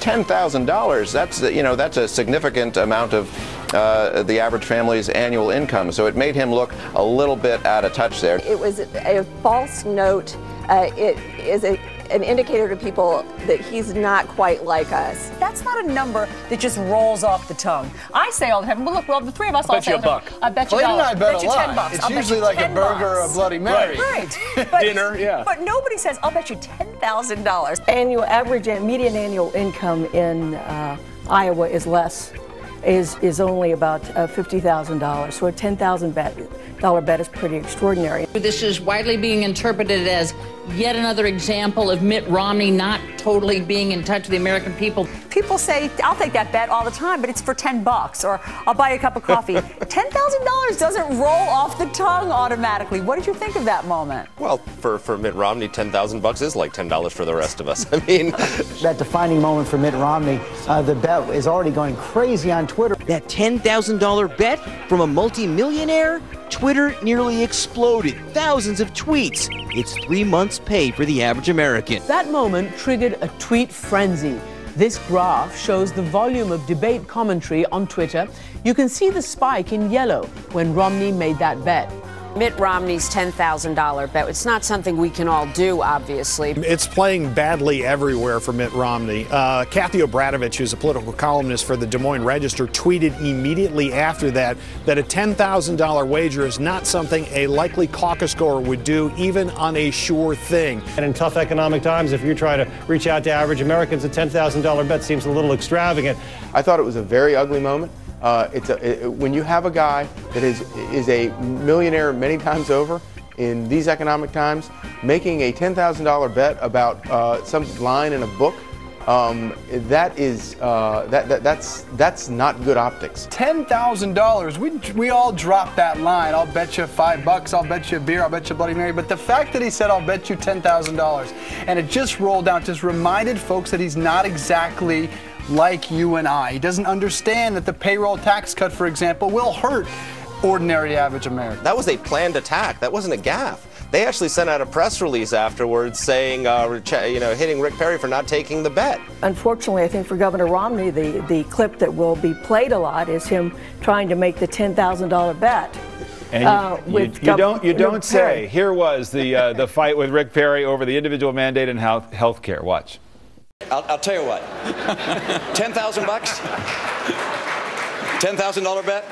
$10,000. That's, you know, that's a significant amount of the average family's annual income. So it made him look a little bit out of touch there. It was a false note. It is an indicator to people that he's not quite like us. That's not a number that just rolls off the tongue. I say all the time, well, the three of us all say, I bet you a buck. I bet you Clayton and I bet a lot. $10. It's usually like a burger or a Bloody Mary. Right. But, dinner, yeah. But nobody says, I'll bet you $10,000. Annual average and median annual income in Iowa is only about $50,000. So a $10,000 bet is pretty extraordinary. This is widely being interpreted as yet another example of Mitt Romney not totally being in touch with the American people. People say, I'll take that bet all the time, but it's for $10, or I'll buy you a cup of coffee. $10,000 doesn't roll off the tongue automatically. What did you think of that moment? Well, for Mitt Romney, $10,000 is like $10 for the rest of us. I mean, that defining moment for Mitt Romney, the bet is already going crazy on Twitter. That $10,000 bet from a multi-millionaire? Twitter nearly exploded. Thousands of tweets. It's 3 months' pay for the average American. That moment triggered a tweet frenzy. This graph shows the volume of debate commentary on Twitter. You can see the spike in yellow when Romney made that bet. Mitt Romney's $10,000 bet. It's not something we can all do, obviously. It's playing badly everywhere for Mitt Romney. Kathy Obradovich, who's a political columnist for the Des Moines Register, tweeted immediately after that a $10,000 wager is not something a likely caucus goer would do, even on a sure thing. And in tough economic times, if you're trying to reach out to average Americans, a $10,000 bet seems a little extravagant. I thought it was a very ugly moment. When you have a guy that is a millionaire many times over in these economic times, making a $10,000 bet about some line in a book, that's not good optics. $10,000. We all dropped that line. I'll bet you $5. I'll bet you a beer. I'll bet you a Bloody Mary. But the fact that he said, "I'll bet you $10,000," and it just rolled down, just reminded folks that he's not exactly like you and I. He doesn't understand that the payroll tax cut, for example, will hurt ordinary average Americans. that was a planned attack. That wasn't a gaffe. They actually sent out a press release afterwards saying, hitting Rick Perry for not taking the bet. Unfortunately, I think for Governor Romney, the clip that will be played a lot is him trying to make the $10,000 bet. And you don't say. Here was the fight with Rick Perry over the individual mandate and health care. Watch. I'll tell you what. $10,000? $10,000 bet?